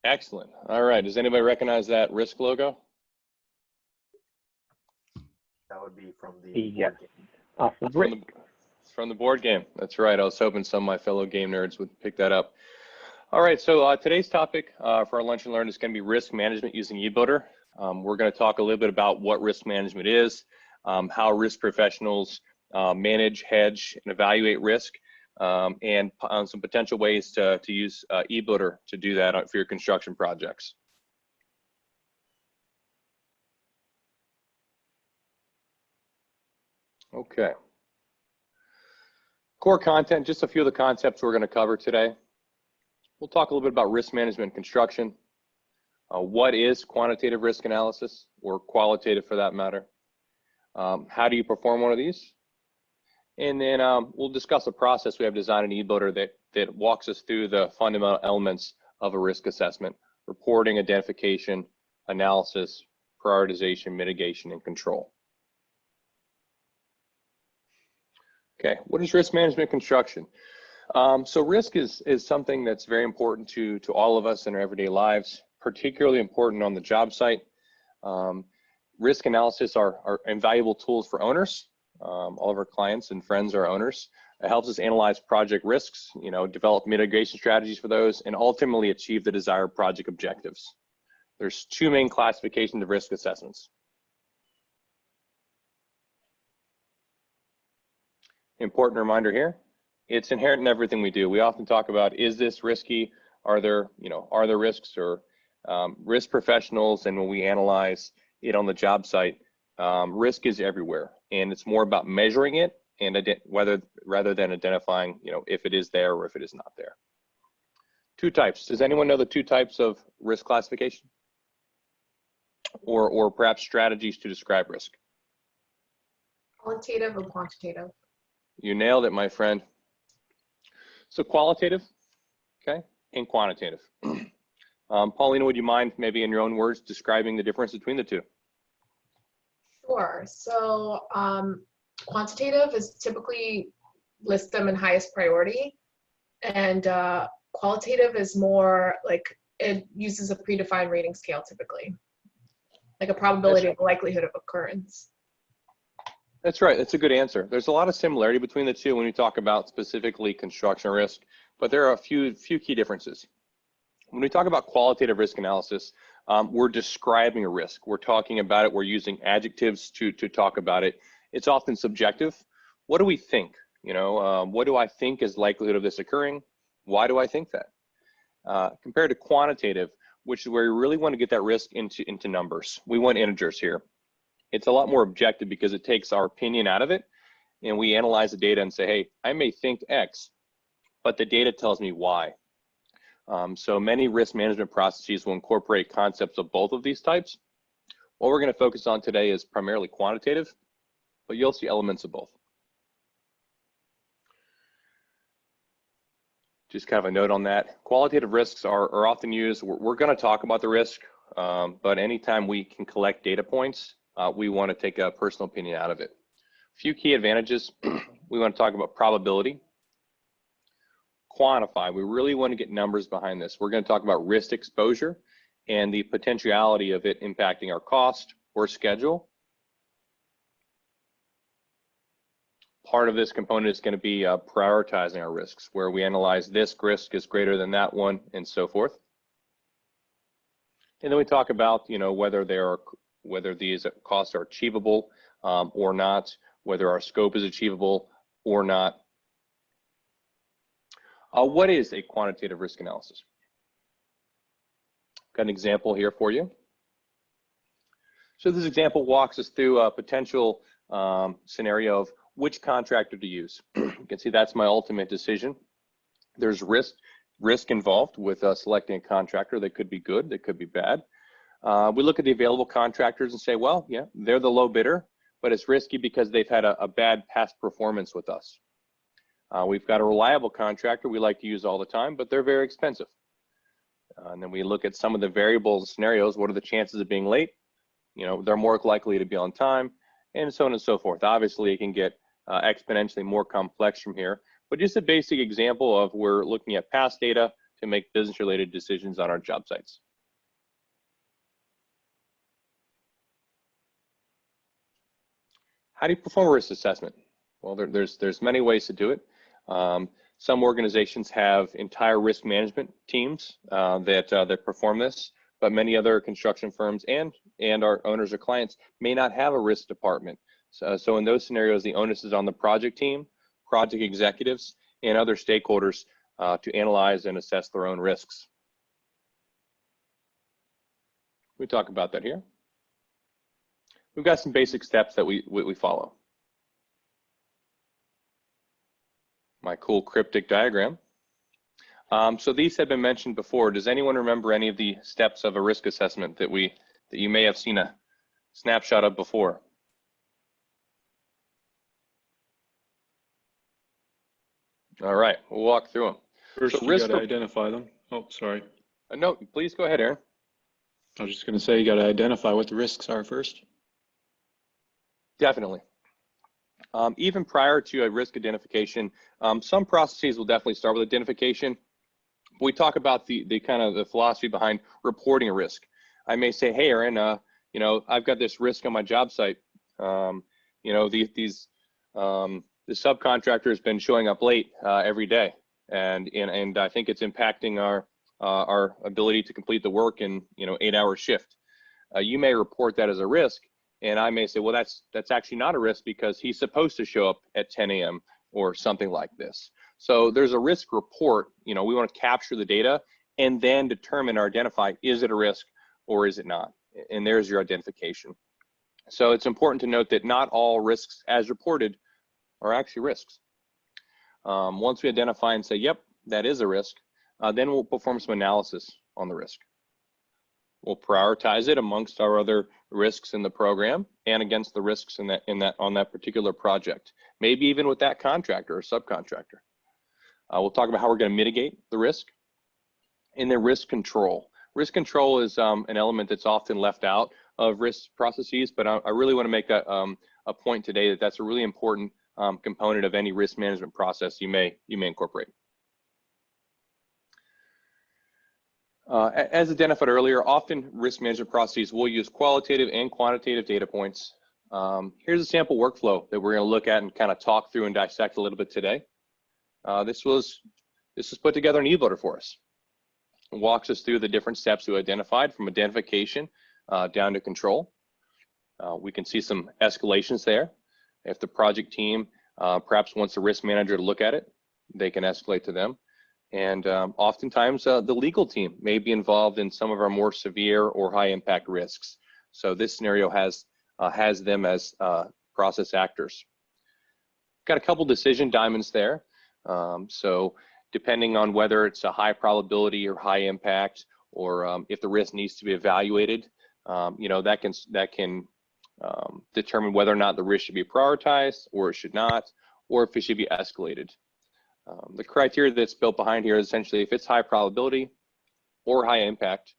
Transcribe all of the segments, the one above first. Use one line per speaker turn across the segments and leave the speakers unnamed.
Excellent. All right. Does anybody recognize that risk logo?
That would be from the board game.
Awesome.
From the board game. That's right. I was hoping some of my fellow game nerds would pick that up. All right. So today's topic for our Lunch and Learn is going to be risk management using eBuilder. We're going to talk a little bit about what risk management is, how risk professionals manage, hedge, and evaluate risk, and some potential ways to use eBuilder to do that for your construction projects. Okay. Core content, just a few of the concepts we're going to cover today. We'll talk a little bit about risk management in construction. What is quantitative risk analysis, or qualitative for that matter? How do you perform one of these? And then we'll discuss a process we have designed in eBuilder that walks us through the fundamental elements of a risk assessment: reporting, identification, analysis, prioritization, mitigation, and control. Okay, what is risk management construction? So risk is something that's very important to all of us in our everyday lives, particularly important on the job site. Risk analysis are invaluable tools for owners. All of our clients and friends are owners. It helps us analyze project risks, develop mitigation strategies for those, and ultimately achieve the desired project objectives. There's two main classifications of risk assessments. Important reminder here, it's inherent in everything we do. We often talk about, is this risky? Are there risks? Or risk professionals, and when we analyze it on the job site, risk is everywhere, and it's more about measuring it and rather than identifying, if it is there or if it is not there. Two types. Does anyone know the two types of risk classification, or perhaps strategies to describe risk?
Qualitative or quantitative?
You nailed it, my friend. So qualitative, okay, and quantitative. Paulina, would you mind maybe in your own words describing the difference between the two?
Sure. So quantitative is typically list them in highest priority, and qualitative is more like it uses a predefined rating scale, typically, like a probability of likelihood of occurrence.
That's right. That's a good answer. There's a lot of similarity between the two when we talk about specifically construction risk, but there are a few key differences. When we talk about qualitative risk analysis, we're describing a risk. We're talking about it. We're using adjectives to talk about it. It's often subjective. What do we think? What do I think is likelihood of this occurring? Why do I think that? Compared to quantitative, which is where you really want to get that risk into numbers. We want integers here. It's a lot more objective because it takes our opinion out of it, and we analyze the data and say, hey, I may think X, but the data tells me Y. So many risk management processes will incorporate concepts of both of these types. What we're going to focus on today is primarily quantitative, but you'll see elements of both. Just kind of a note on that. Qualitative risks are often used. We're going to talk about the risk, but anytime we can collect data points, we want to take a personal opinion out of it. A few key advantages. We want to talk about probability. Quantify. We really want to get numbers behind this. We're going to talk about risk exposure and the potentiality of it impacting our cost or schedule. Part of this component is going to be prioritizing our risks, where we analyze this risk is greater than that one, and so forth. And then we talk about, whether these costs are achievable or not, whether our scope is achievable or not. What is a quantitative risk analysis? Got an example here for you. So this example walks us through a potential scenario of which contractor to use. You can see that's my ultimate decision. There's risk involved with selecting a contractor. They could be good, they could be bad. We look at the available contractors and say, well, yeah, they're the low bidder, but it's risky because they've had a bad past performance with us. We've got a reliable contractor we like to use all the time, but they're very expensive. And then we look at some of the variables scenarios. What are the chances of being late? They're more likely to be on time, and so on and so forth. Obviously, it can get exponentially more complex from here, but just a basic example of we're looking at past data to make business-related decisions on our job sites. How do you perform a risk assessment? Well, there's many ways to do it. Some organizations have entire risk management teams that perform this, but many other construction firms and our owners or clients may not have a risk department. So in those scenarios, the onus is on the project team, project executives, and other stakeholders to analyze and assess their own risks. We talk about that here. We've got some basic steps that we follow. My cool cryptic diagram. So these have been mentioned before. Does anyone remember any of the steps of a risk assessment that you may have seen a snapshot of before? All right, we'll walk through them.
First,
So
you got to identify them. Oh, sorry.
No, please go ahead, Aaron.
I was just going to say you got to identify what the risks are first.
Definitely. Even prior to a risk identification, some processes will definitely start with identification. We talk about the kind of the philosophy behind reporting a risk. I may say, hey, Aaron, you know, I've got this risk on my job site. You know, the subcontractor has been showing up late every day, and I think it's impacting our ability to complete the work in 8-hour shift. You may report that as a risk. And I may say, well, that's actually not a risk because he's supposed to show up at 10 a.m. or something like this. So there's a risk report. We want to capture the data and then determine or identify, is it a risk or is it not? And there's your identification. So it's important to note that not all risks as reported are actually risks. Once we identify and say, yep, that is a risk, then we'll perform some analysis on the risk. We'll prioritize it amongst our other risks in the program and against the risks on that particular project, maybe even with that contractor or subcontractor. We'll talk about how we're going to mitigate the risk, and then risk control. Risk control is an element that's often left out of risk processes, but I really want to make a point today that that's a really important component of any risk management process you may incorporate. As identified earlier, often risk management processes will use qualitative and quantitative data points. Here's a sample workflow that we're going to look at and kind of talk through and dissect a little bit today. This was put together in e-builder for us. It walks us through the different steps we identified, from identification down to control. We can see some escalations there. If the project team perhaps wants a risk manager to look at it, they can escalate to them. And oftentimes the legal team may be involved in some of our more severe or high impact risks. So this scenario has them as process actors. Got a couple decision diamonds there. So depending on whether it's a high probability or high impact, or if the risk needs to be evaluated, that can determine whether or not the risk should be prioritized or it should not, or if it should be escalated. The criteria that's built behind here is essentially if it's high probability or high impact,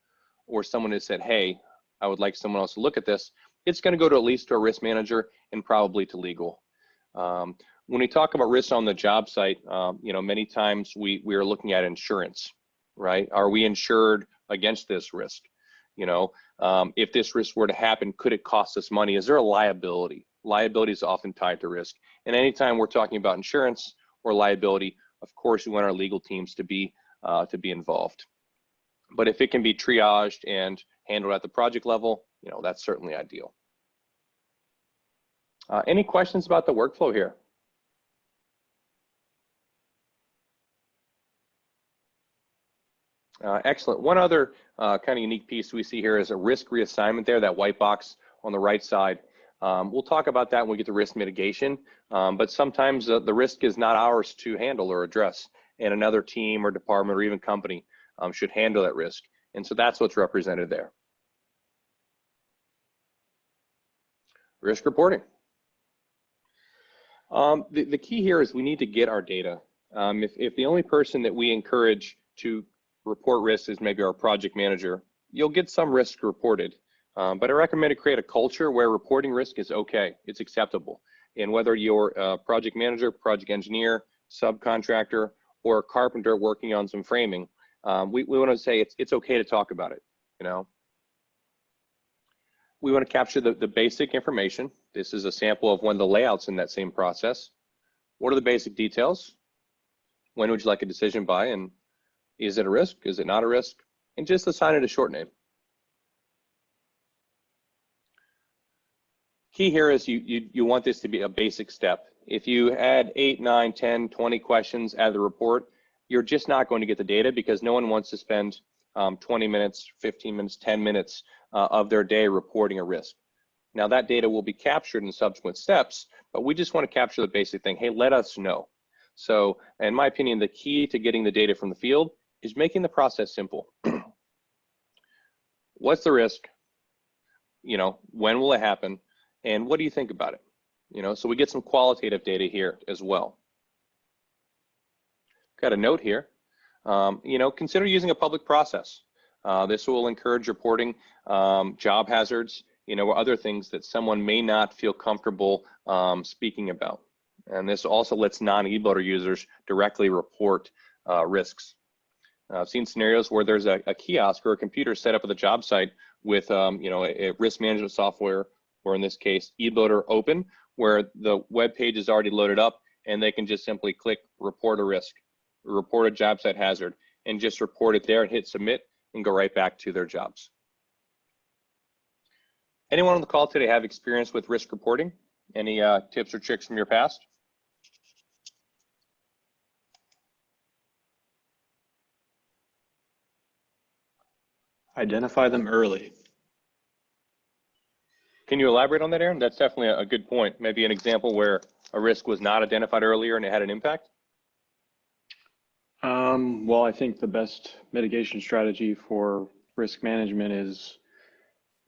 or someone has said, hey, I would like someone else to look at this, it's going to go to at least to a risk manager and probably to legal. When we talk about risks on the job site, many times we are looking at insurance, right? Are we insured against this risk? If this risk were to happen, could it cost us money? Is there a liability? Liability is often tied to risk. And anytime we're talking about insurance or liability, of course, we want our legal teams to be involved. But if it can be triaged and handled at the project level, that's certainly ideal. Any questions about the workflow here? Excellent. One other kind of unique piece we see here is a risk reassignment there, that white box on the right side. We'll talk about that when we get to risk mitigation, but sometimes the risk is not ours to handle or address, and another team or department or even company should handle that risk. And so that's what's represented there. Risk reporting. The key here is we need to get our data. If the only person that we encourage to report risks is maybe our project manager, you'll get some risk reported. But I recommend to create a culture where reporting risk is okay, it's acceptable. And whether you're a project manager, project engineer, subcontractor, or a carpenter working on some framing, we want to say it's okay to talk about it, you know. We want to capture the basic information. This is a sample of one of the layouts in that same process. What are the basic details? When would you like a decision by, and is it a risk? Is it not a risk? And just assign it a short name. Key here is you want this to be a basic step. If you add 8, 9, 10, 20 questions at the report, you're just not going to get the data, because no one wants to spend 20 minutes, 15 minutes, 10 minutes of their day reporting a risk. Now that data will be captured in subsequent steps, but we just want to capture the basic thing. Hey, let us know. So in my opinion, the key to getting the data from the field is making the process simple. What's the risk? You know, when will it happen? And what do you think about it? You know, so we get some qualitative data here as well. Got a note here. You know, consider using a public process. This will encourage reporting job hazards, you know, or other things that someone may not feel comfortable speaking about. And this also lets non-e-builder users directly report risks. I've seen scenarios where there's a kiosk or a computer set up at the job site with, you know, a risk management software, or in this case, e-builder open, where the web page is already loaded up, and they can just simply click report a risk, report a job site hazard, and just report it there and hit submit and go right back to their jobs. Anyone on the call today have experience with risk reporting? Any tips or tricks from your past?
Identify them early.
Can you elaborate on that, Aaron? That's definitely a good point. Maybe an example where a risk was not identified earlier and it had an impact?
Well, I think the best mitigation strategy for risk management is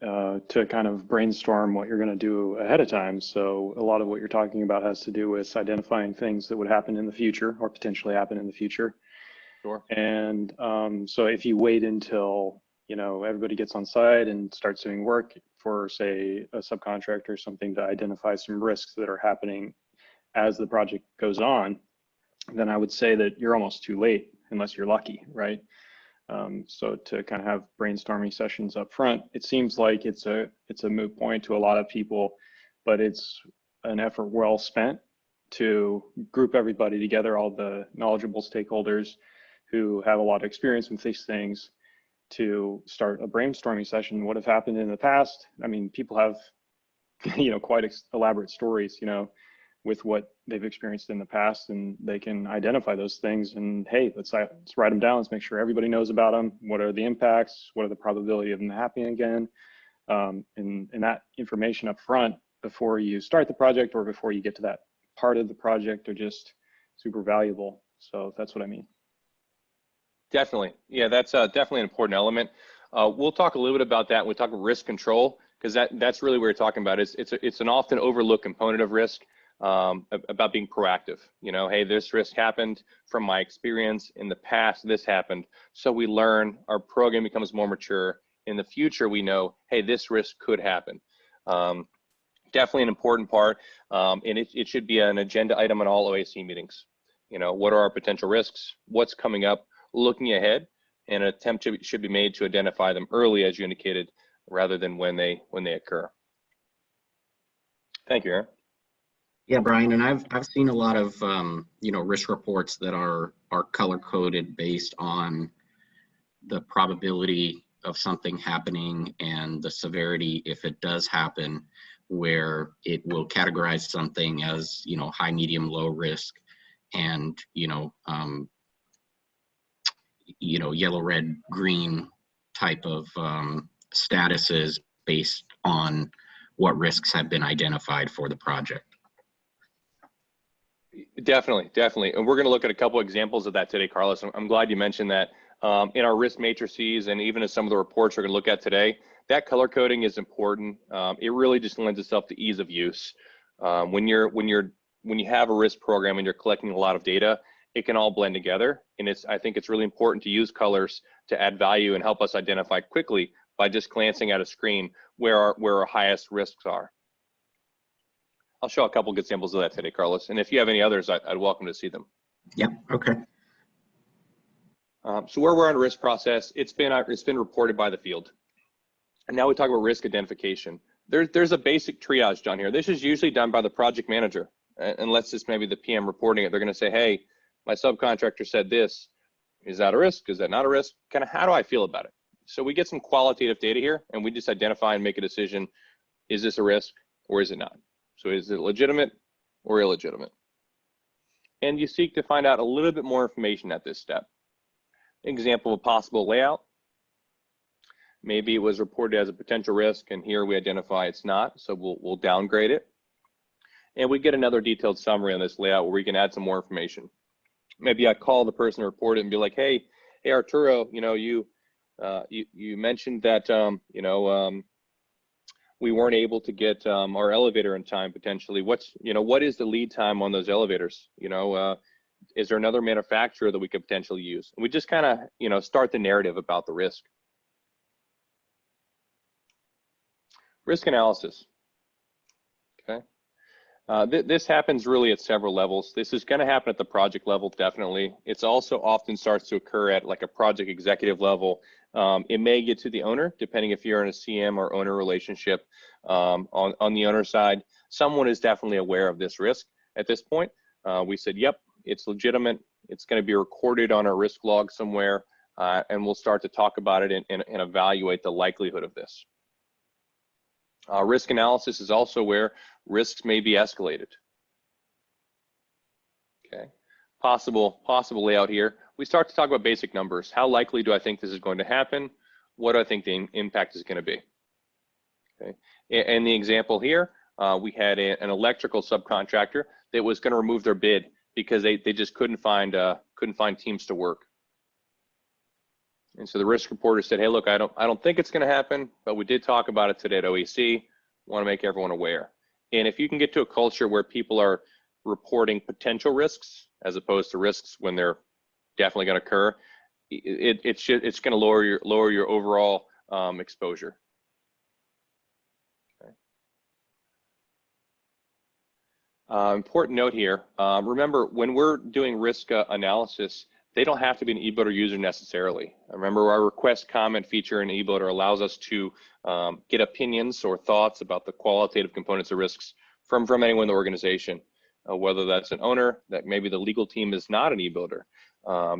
to kind of brainstorm what you're going to do ahead of time. So a lot of what you're talking about has to do with identifying things that would happen in the future or potentially happen in the future.
Sure.
And so if you wait until, you know, everybody gets on site and starts doing work for, say, a subcontractor or something to identify some risks that are happening as the project goes on, then I would say that you're almost too late unless you're lucky, right? So to kind of have brainstorming sessions up front, it seems like it's a moot point to a lot of people, but it's an effort well spent to group everybody together, all the knowledgeable stakeholders who have a lot of experience with these things, to start a brainstorming session. What have happened in the past? I mean, people have, you know, quite elaborate stories, you know, with what they've experienced in the past, and they can identify those things. And hey, let's write them down. Let's make sure everybody knows about them. What are the impacts? What are the probability of them happening again? And that information up front before you start the project or before you get to that part of the project are just super valuable. So that's what I mean.
Definitely. Yeah, that's definitely an important element. We'll talk a little bit about that when we talk about risk control, because that's really what we're talking about. It's an often overlooked component of risk, about being proactive. You know, hey, this risk happened from my experience in the past, this happened. So we learn, our program becomes more mature. In the future, we know, hey, this risk could happen. Definitely an important part, and it should be an agenda item in all OAC meetings. You know, what are our potential risks? What's coming up? Looking ahead, and an attempt should be made to identify them early, as you indicated, rather than when they occur. Thank you, Aaron.
Yeah, Brian, and I've seen a lot of you know, risk reports that are color coded based on the probability of something happening and the severity if it does happen, where it will categorize something as, you know, high, medium, low risk, and yellow, red, green type of statuses based on what risks have been identified for the project.
Definitely. And we're going to look at a couple examples of that today, Carlos. I'm glad you mentioned that. In our risk matrices, and even in some of the reports we're going to look at today, that color coding is important. It really just lends itself to ease of use. When you have a risk program and you're collecting a lot of data, it can all blend together. And I think it's really important to use colors to add value and help us identify quickly by just glancing at a screen where our highest risks are. I'll show a couple good examples of that today, Carlos. And if you have any others, I'd welcome to see them.
Yeah, okay.
So where we're on a risk process, it's been reported by the field. And now we talk about risk identification. There's a basic triage done here. This is usually done by the project manager, unless it's maybe the PM reporting it. They're going to say, hey, my subcontractor said this. Is that a risk? Is that not a risk? Kind of how do I feel about it? So we get some qualitative data here, and we just identify and make a decision. Is this a risk or is it not? So is it legitimate or illegitimate? And you seek to find out a little bit more information at this step. Example of a possible layout. Maybe it was reported as a potential risk, and here we identify it's not, so we'll downgrade it. And we get another detailed summary on this layout where we can add some more information. Maybe I call the person to report it and be like, hey Arturo, you mentioned that we weren't able to get our elevator in time potentially. What is the lead time on those elevators? Is there another manufacturer that we could potentially use? And we just kind of start the narrative about the risk. Risk analysis. Okay. This happens really at several levels. This is going to happen at the project level, definitely. It's also often starts to occur at like a project executive level. It may get to the owner, depending if you're in a CM or owner relationship. On the owner side, someone is definitely aware of this risk at this point. We said, yep, it's legitimate. It's going to be recorded on our risk log somewhere, and we'll start to talk about it and evaluate the likelihood of this. Risk analysis is also where risks may be escalated. Okay, possible layout here. We start to talk about basic numbers. How likely do I think this is going to happen? What do I think the impact is going to be? Okay, and the example here, we had an electrical subcontractor that was going to remove their bid because they just couldn't find teams to work. And so the risk reporter said, hey, look, I don't think it's going to happen, but we did talk about it today at OEC. Want to make everyone aware. And if you can get to a culture where people are reporting potential risks as opposed to risks when they're definitely going to occur, it's going to lower your overall exposure. Okay. Important note here. Remember, when we're doing risk analysis, they don't have to be an eBuilder user necessarily. Remember, our request comment feature in eBuilder allows us to get opinions or thoughts about the qualitative components of risks from anyone in the organization, whether that's an owner, that maybe the legal team is not an eBuilder.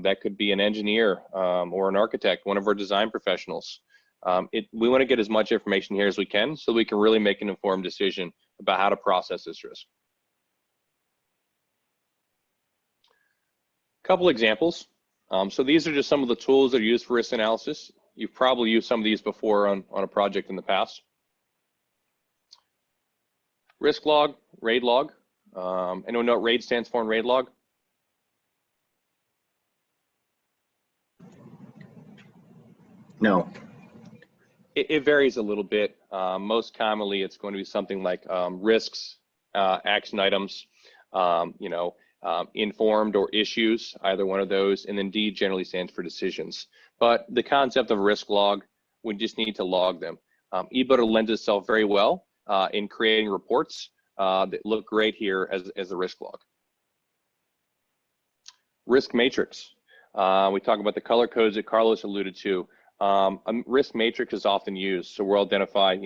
That could be an engineer or an architect, one of our design professionals. We want to get as much information here as we can so we can really make an informed decision about how to process this risk. Couple examples. So these are just some of the tools that are used for risk analysis. You've probably used some of these before on a project in the past. Risk log, RAID log. Anyone know what RAID stands for in RAID log?
No.
It varies a little bit. Most commonly, it's going to be something like risks, action items, informed or issues, either one of those, and then D generally stands for decisions. But the concept of a risk log, we just need to log them. eBuilder lends itself very well in creating reports that look great here as a risk log. Risk matrix. We talk about the color codes that Carlos alluded to. A risk matrix is often used, so we'll identify,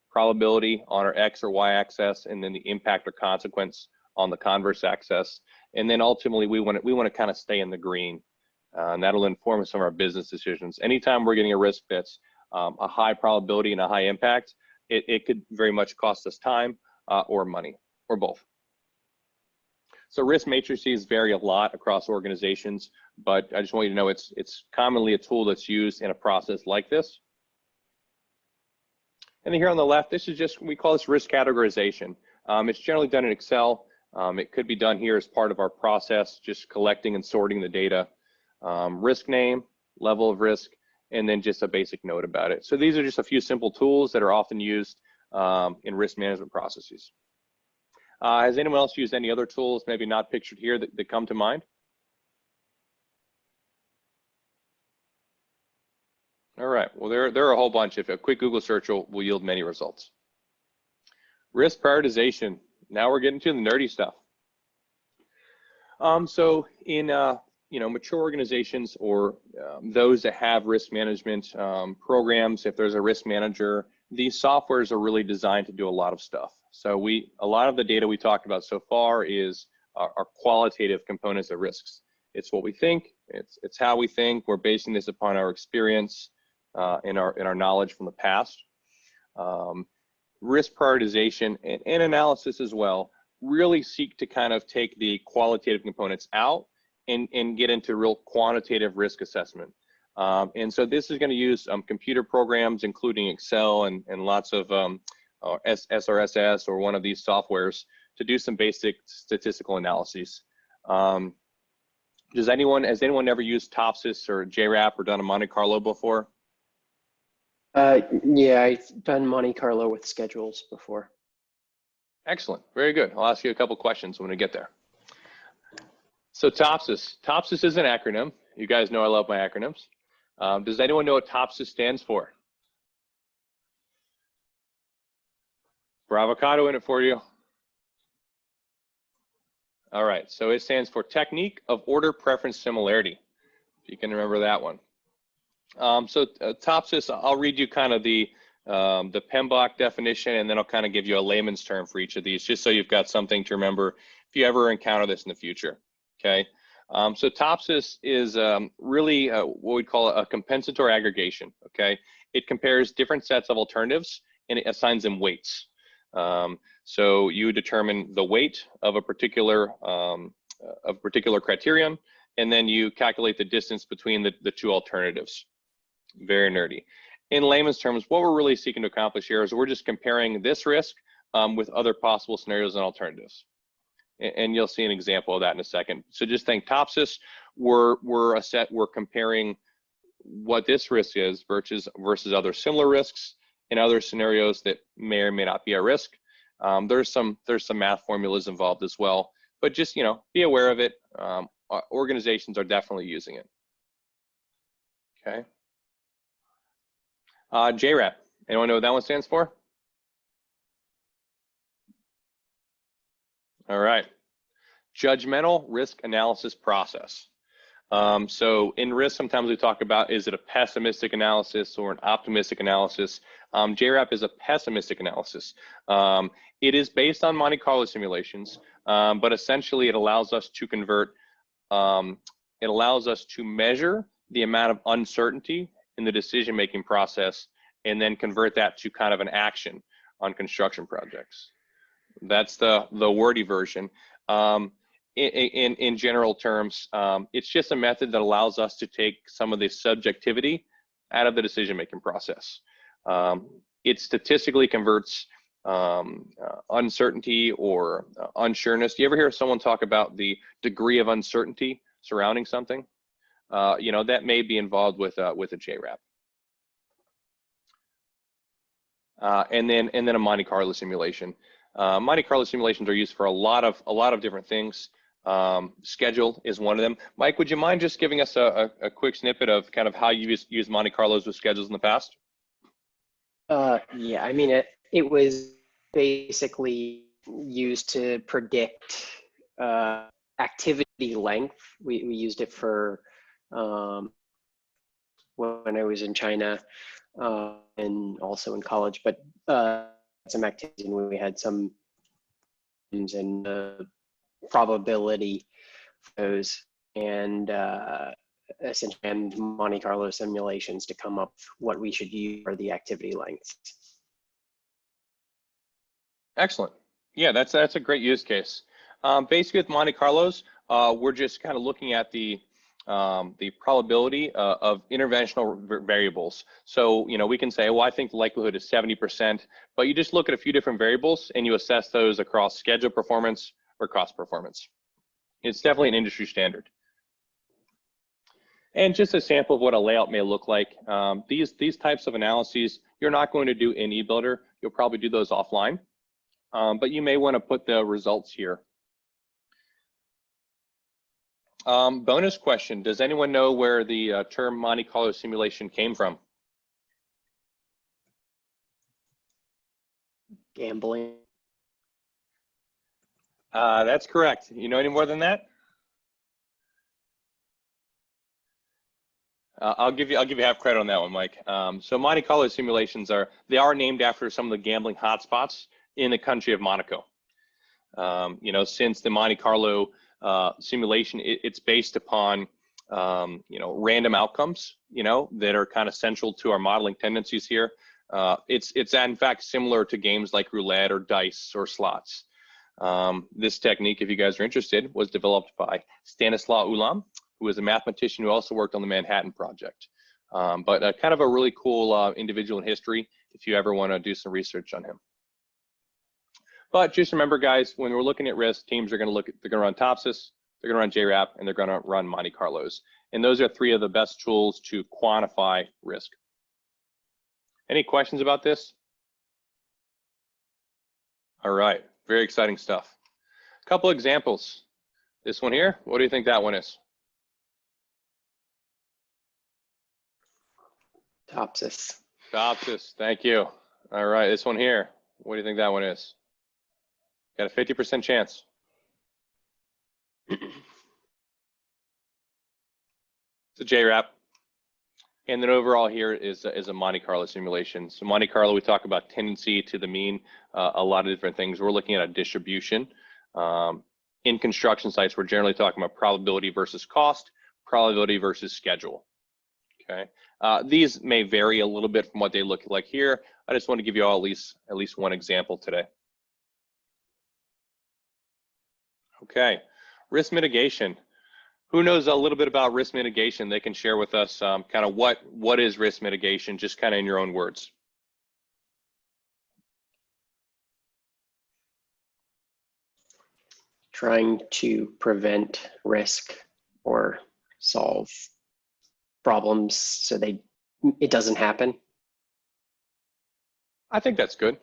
probability on our X or Y axis, and then the impact or consequence on the converse axis. And then ultimately, we want to kind of stay in the green, and that'll inform some of our business decisions. Anytime we're getting a risk that's a high probability and a high impact, it could very much cost us time or money, or both. So risk matrices vary a lot across organizations, but I just want you to know it's commonly a tool that's used in a process like this. And then here on the left, this is just, we call this risk categorization. It's generally done in Excel. It could be done here as part of our process, just collecting and sorting the data. Risk name, level of risk, and then just a basic note about it. So these are just a few simple tools that are often used in risk management processes. Has anyone else used any other tools, maybe not pictured here, that come to mind? All right, well, there are a whole bunch. If a quick Google search will yield many results. Risk prioritization. Now we're getting to the nerdy stuff. So in mature organizations or those that have risk management programs, if there's a risk manager, these softwares are really designed to do a lot of stuff. So a lot of the data we talked about so far is our qualitative components of risks. It's what we think, it's how we think. We're basing this upon our experience and our knowledge from the past. Risk prioritization and analysis as well really seek to kind of take the qualitative components out and get into real quantitative risk assessment. And so this is going to use computer programs, including Excel and lots of SRSS or one of these softwares to do some basic statistical analyses. Has anyone ever used Topsys or JRAP or done a Monte Carlo before?
Yeah, I've done Monte Carlo with schedules before.
Excellent, very good. I'll ask you a couple questions when we get there. So Topsys is an acronym. You guys know I love my acronyms. Does anyone know what Topsys stands for? Bravocado in it for you. All right, so it stands for Technique of Order Preference Similarity, if you can remember that one. Topsys, I'll read you kind of the PMBOK definition, and then I'll kind of give you a layman's term for each of these, just so you've got something to remember if you ever encounter this in the future, okay? So Topsys is really what we'd call a compensatory aggregation, okay? It compares different sets of alternatives and it assigns them weights. So you determine the weight of a particular criterion, and then you calculate the distance between the two alternatives. Very nerdy. In layman's terms, what we're really seeking to accomplish here is we're just comparing this risk with other possible scenarios and alternatives. And you'll see an example of that in a second. So just think Topsys, we're comparing what this risk is versus other similar risks in other scenarios that may or may not be a risk. There's some math formulas involved as well, but just be aware of it. Organizations are definitely using it. Okay. JRAP. Anyone know what that one stands for? All right. Judgmental risk analysis process. So in risk, sometimes we talk about, is it a pessimistic analysis or an optimistic analysis? JRAP is a pessimistic analysis. It is based on Monte Carlo simulations, but essentially it allows us to measure the amount of uncertainty in the decision-making process and then convert that to kind of an action on construction projects. That's the wordy version. In general terms, it's just a method that allows us to take some of the subjectivity out of the decision-making process. It statistically converts uncertainty or unsureness. Do you ever hear someone talk about the degree of uncertainty surrounding something? That may be involved with a JRAP. And then a Monte Carlo simulation. Monte Carlo simulations are used for a lot of different things. Schedule is one of them. Mike, would you mind just giving us a quick snippet of kind of how you used Monte Carlos with schedules in the past?
Yeah, I mean, it was basically used to predict activity length. We used it for when I was in China and also in college, but some activities, and we had some and probability for those, and essentially Monte Carlo simulations to come up with what we should use for the activity lengths.
Excellent. Yeah, that's a great use case. Basically with Monte Carlos, we're just kind of looking at the probability of interventional variables. So, we can say, well, I think the likelihood is 70%, but you just look at a few different variables and you assess those across schedule performance or cost performance. It's definitely an industry standard. And just a sample of what a layout may look like. These types of analyses, you're not going to do in eBuilder. You'll probably do those offline, but you may want to put the results here. Bonus question, does anyone know where the term Monte Carlo simulation came from?
Gambling.
That's correct. You know any more than that? I'll give you half credit on that one, Mike. So Monte Carlo simulations are named after some of the gambling hotspots in the country of Monaco. You know, since the Monte Carlo simulation, it's based upon you know, random outcomes, you know, that are kind of central to our modeling tendencies here. It's in fact similar to games like roulette or dice or slots. This technique, if you guys are interested, was developed by Stanislaw Ulam, who is a mathematician who also worked on the Manhattan Project. But kind of a really cool individual in history if you ever want to do some research on him. But just remember, guys, when we're looking at risk, teams are going to run Topsys, they're going to run JRAP, and they're going to run Monte Carlos. And those are three of the best tools to quantify risk. Any questions about this? All right, very exciting stuff. A couple examples. This one here, what do you think that one is?
Topsys.
Topsys, thank you. All right, this one here, what do you think that one is? Got a 50% chance. It's a JRAP. And then overall here is a Monte Carlo simulation. So Monte Carlo, we talk about tendency to the mean, a lot of different things. We're looking at a distribution. In construction sites, we're generally talking about probability versus cost, probability versus schedule. Okay. These may vary a little bit from what they look like here. I just want to give you all at least one example today. Okay, risk mitigation. Who knows a little bit about risk mitigation? They can share with us kind of what is risk mitigation, just kind of in your own words.
Trying to prevent risk or solve problems so it doesn't happen.
I think that's good.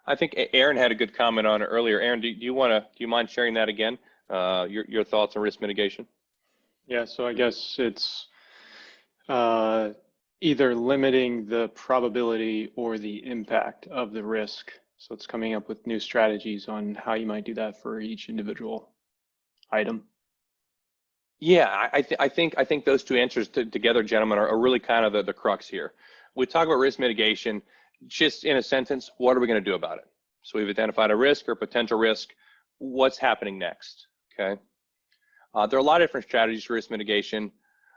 I think Aaron had a good comment on it earlier. Aaron, do you mind sharing that again? Your thoughts on risk mitigation?
Yeah, so I guess it's either limiting the probability or the impact of the risk. So it's coming up with new strategies on how you might do that for each individual item.
Yeah, I think those two answers together, gentlemen, are really kind of the crux here. We talk about risk mitigation, just in a sentence, what are we going to do about it? So we've identified a risk or potential risk. What's happening next? Okay. There are a lot of different strategies for risk mitigation,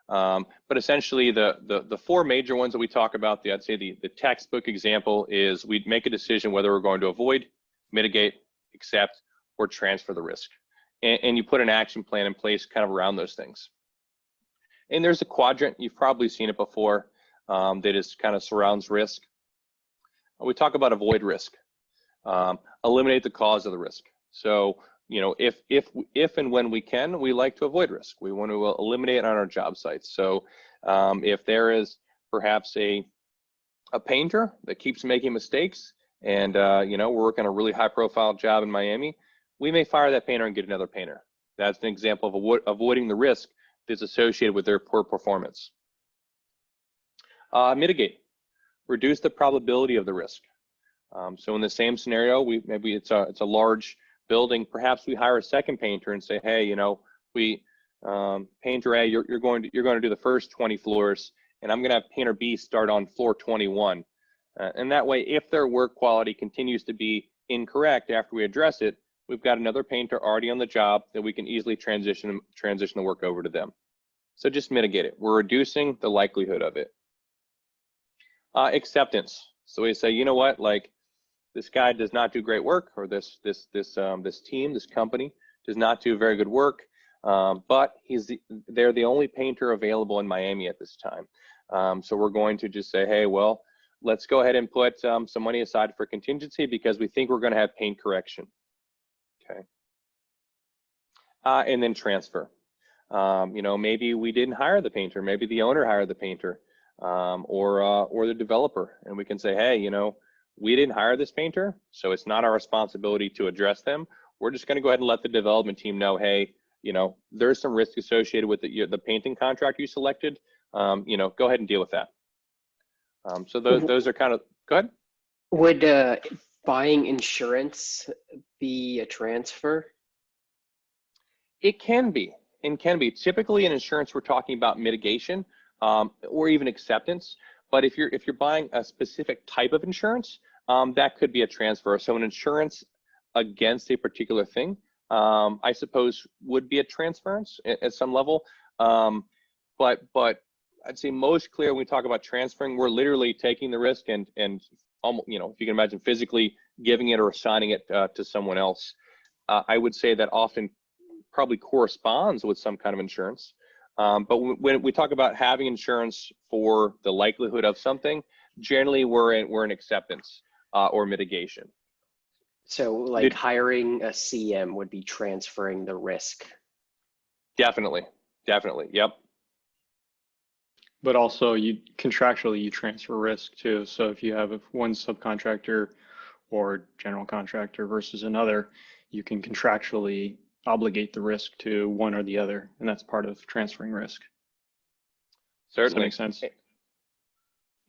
but essentially the four major ones that we talk about, I'd say the textbook example is we'd make a decision whether we're going to avoid, mitigate, accept, or transfer the risk. And you put an action plan in place kind of around those things. And there's a quadrant, you've probably seen it before, that is kind of surrounds risk. We talk about avoid risk, eliminate the cause of the risk. So, you know, if and when we can, we like to avoid risk. We want to eliminate it on our job sites. So if there is perhaps a painter that keeps making mistakes and, you know, we're working a really high profile job in Miami, we may fire that painter and get another painter. That's an example of avoiding the risk that's associated with their poor performance. Mitigate, reduce the probability of the risk. So in the same scenario, maybe it's a large building. Perhaps we hire a second painter and say, hey, you know, painter A, you're going to do the first 20 floors, and I'm going to have painter B start on floor 21. And that way, if their work quality continues to be incorrect after we address it, we've got another painter already on the job that we can easily transition the work over to them. So just mitigate it. We're reducing the likelihood of it. Acceptance. So we say, you know what, like this guy does not do great work, or this team, this company does not do very good work, but they're the only painter available in Miami at this time. So we're going to just say, hey, well, let's go ahead and put some money aside for contingency because we think we're going to have paint correction. Okay. And then transfer. You know, maybe we didn't hire the painter, maybe the owner hired the painter, or the developer, and we can say, hey, you know, we didn't hire this painter, so it's not our responsibility to address them. We're just going to go ahead and let the development team know, hey, you know, there's some risk associated with the painting contract you selected. You know, go ahead and deal with that. So those are kind of, go ahead.
Would buying insurance be a transfer?
It can be. Typically in insurance, we're talking about mitigation. or even acceptance. But if you're buying a specific type of insurance, that could be a transfer. So an insurance against a particular thing, I suppose, would be a transference at some level. But I'd say most clear when we talk about transferring, we're literally taking the risk and almost, you know, if you can imagine, physically giving it or assigning it to someone else. I would say that often probably corresponds with some kind of insurance. But when we talk about having insurance for the likelihood of something, generally we're in acceptance or mitigation.
So like hiring a CM would be transferring the risk.
Definitely, yep.
But also you contractually you transfer risk too. So if you have one subcontractor or general contractor versus another, you can contractually obligate the risk to one or the other, and that's part of transferring risk.
Certainly.
Does that make sense?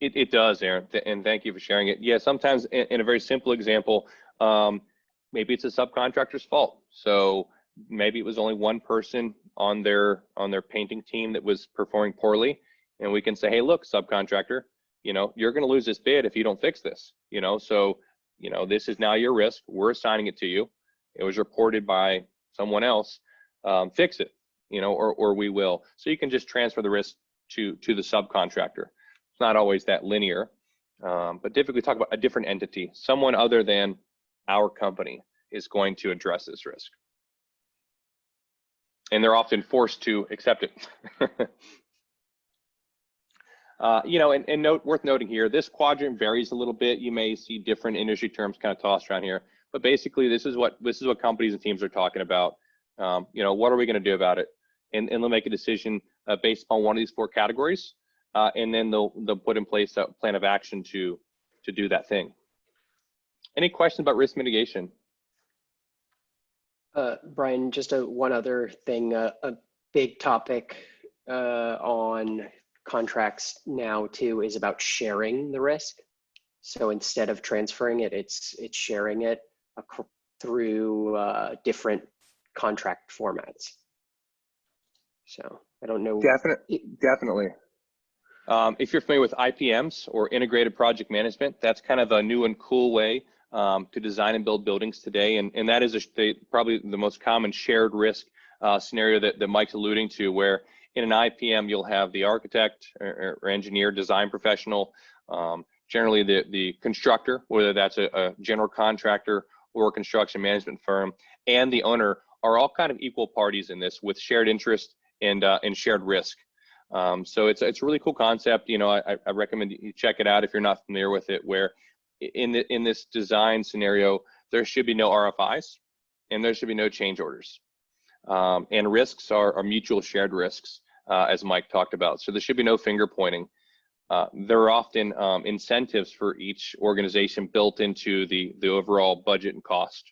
It does, Aaron, and thank you for sharing it. Yeah, sometimes in a very simple example, maybe it's a subcontractor's fault. So maybe it was only one person on their painting team that was performing poorly, and we can say, hey, look, subcontractor, you know, you're going to lose this bid if you don't fix this. You know, so you know, this is now your risk. We're assigning it to you. It was reported by someone else. Fix it, you know, or we will. So you can just transfer the risk to the subcontractor. It's not always that linear, but typically talk about a different entity. Someone other than our company is going to address this risk. And they're often forced to accept it. You know, and worth noting here, this quadrant varies a little bit. You may see different industry terms kind of tossed around here, but basically this is what companies and teams are talking about. You know, what are we going to do about it? And they'll make a decision based on one of these four categories, and then they'll put in place a plan of action to do that thing. Any questions about risk mitigation?
Brian, just one other thing, a big topic on contracts now too is about sharing the risk. So instead of transferring it, it's sharing it through different contract formats. So I don't know.
Definitely. If you're familiar with IPMs or integrated project management, that's kind of a new and cool way to design and build buildings today. And that is probably the most common shared risk scenario that Mike's alluding to, where in an IPM, you'll have the architect or engineer, design professional, generally the constructor, whether that's a general contractor or a construction management firm, and the owner are all kind of equal parties in this with shared interest and shared risk. So it's a really cool concept. You know, I recommend you check it out if you're not familiar with it, where in this design scenario, there should be no RFIs and there should be no change orders. And risks are mutual shared risks, as Mike talked about. So there should be no finger pointing. There are often incentives for each organization built into the overall budget and cost.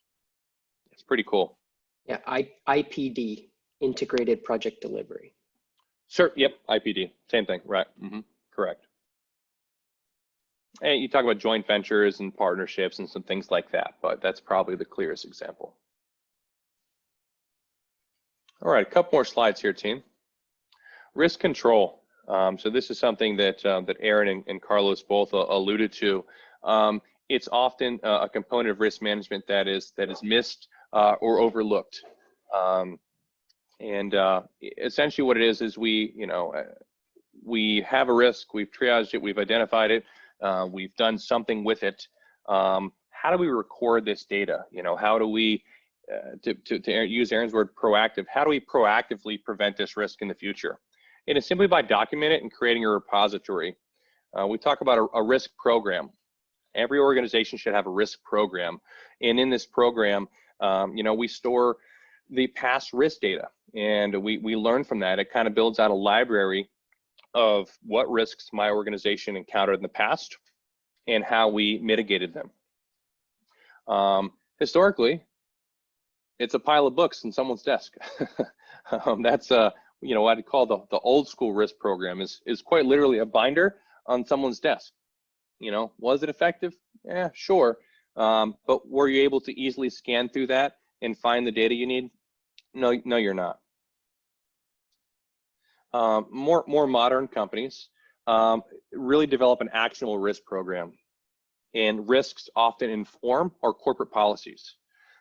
It's pretty cool.
Yeah, IPD, Integrated Project Delivery.
Sure, yep, IPD, same thing, right, correct. And you talk about joint ventures and partnerships and some things like that, but that's probably the clearest example. All right, a couple more slides here, team. Risk control. So this is something that that Aaron and Carlos both alluded to. It's often a component of risk management that is missed or overlooked. Essentially what it is we have a risk, we've triaged it, we've identified it, we've done something with it. How do we record this data? You know, how do we, to use Aaron's word, proactive, how do we proactively prevent this risk in the future? And it's simply by documenting it and creating a repository. We talk about a risk program. Every organization should have a risk program. And in this program, we store the past risk data, and we learn from that. It kind of builds out a library of what risks my organization encountered in the past and how we mitigated them. Historically, it's a pile of books in someone's desk. That's what I'd call the old school risk program is quite literally a binder on someone's desk. You know, was it effective? Yeah, sure. But were you able to easily scan through that and find the data you need? No, you're not. more modern companies really develop an actionable risk program, and risks often inform our corporate policies.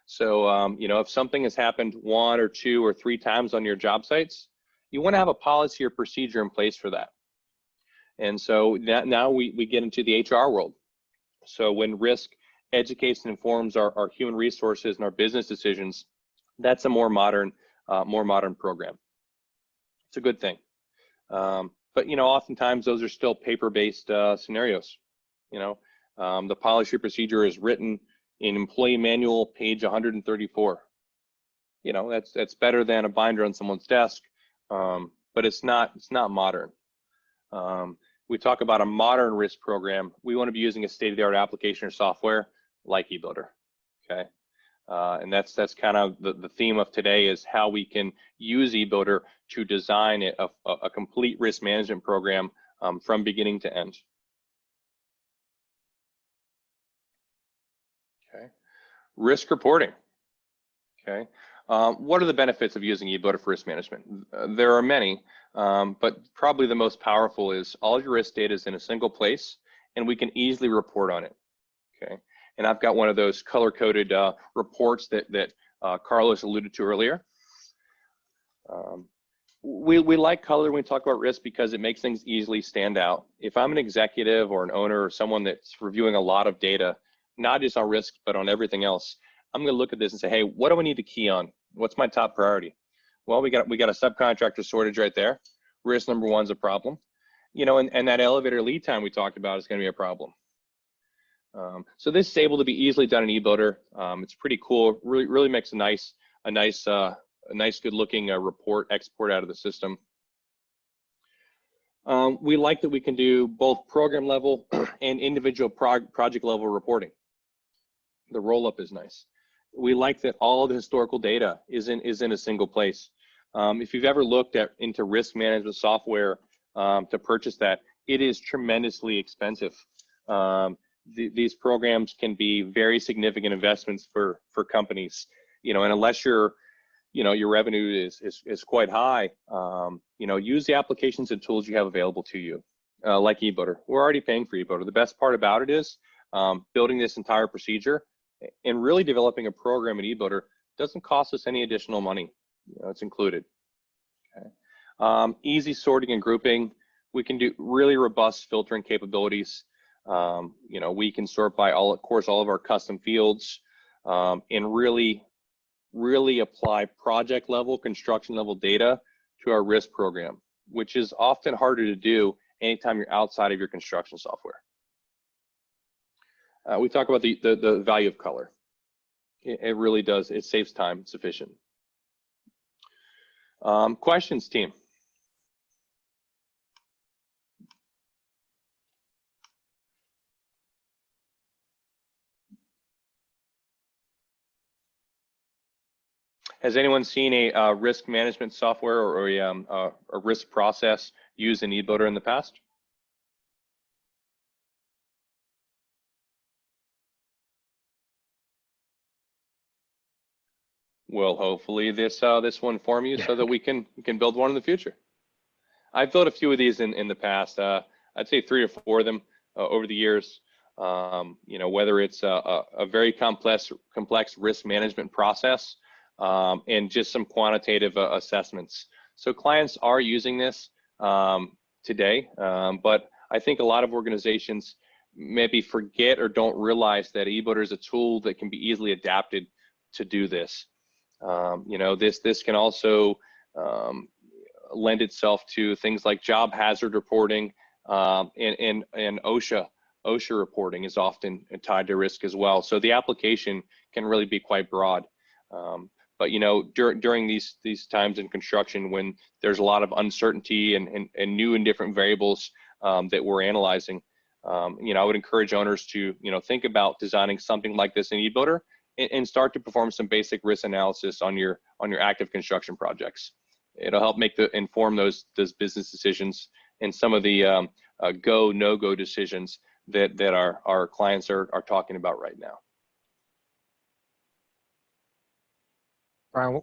So, you know, if something has happened 1 or 2 or 3 times on your job sites, you want to have a policy or procedure in place for that. And so now we get into the HR world. So when risk educates and informs our human resources and our business decisions, that's a more modern program. It's a good thing. But, you know, oftentimes those are still paper-based scenarios. You know, the policy procedure is written in employee manual, page 134. You know, that's better than a binder on someone's desk, but it's not modern. We talk about a modern risk program. We want to be using a state-of-the-art application or software like eBuilder. Okay, and that's kind of the theme of today, is how we can use eBuilder to design a complete risk management program from beginning to end. Okay, risk reporting. Okay, what are the benefits of using eBuilder for risk management? There are many, but probably the most powerful is all your risk data is in a single place, and we can easily report on it. Okay, and I've got one of those color-coded reports that Carlos alluded to earlier. We like color when we talk about risk because it makes things easily stand out. If I'm an executive or an owner or someone that's reviewing a lot of data, not just on risk, but on everything else, I'm going to look at this and say, hey, what do I need to key on? What's my top priority? Well, we got a subcontractor shortage right there. Risk number 1 is a problem. You know, and that elevator lead time we talked about is going to be a problem. So this is able to be easily done in eBuilder. It's pretty cool. Really makes a nice good looking report export out of the system. We like that we can do both program level and individual project level reporting. The roll up is nice. We like that all the historical data is in a single place. If you've ever looked into risk management software to purchase that, it is tremendously expensive. These programs can be very significant investments for companies, you know, and unless your revenue is quite high, you know, use the applications and tools you have available to you, like eBuilder. We're already paying for eBuilder. The best part about it is building this entire procedure and really developing a program in eBuilder doesn't cost us any additional money. You know, it's included. Okay. Easy sorting and grouping. We can do really robust filtering capabilities. You know, we can sort by all of our custom fields, and really apply project level, construction level data to our risk program, which is often harder to do anytime you're outside of your construction software. We talk about the value of color. It really does. It saves time. It's efficient. Questions, team? Has anyone seen a risk management software or a risk process used in eBuilder in the past? Well, hopefully this will inform you so that we can build one in the future. I've built a few of these in the past. I'd say 3 or 4 of them over the years. You know, whether it's a very complex risk management process and just some quantitative assessments. So clients are using this today, but I think a lot of organizations maybe forget or don't realize that eBuilder is a tool that can be easily adapted to do this. You know, this can also lend itself to things like job hazard reporting, and OSHA reporting is often tied to risk as well. So the application can really be quite broad. But you know, during these times in construction, when there's a lot of uncertainty and new and different variables that we're analyzing, you know, I would encourage owners to think about designing something like this in eBuilder and start to perform some basic risk analysis on your active construction projects. It'll help inform those business decisions and some of the go no go decisions that our clients are talking about right now.
Brian,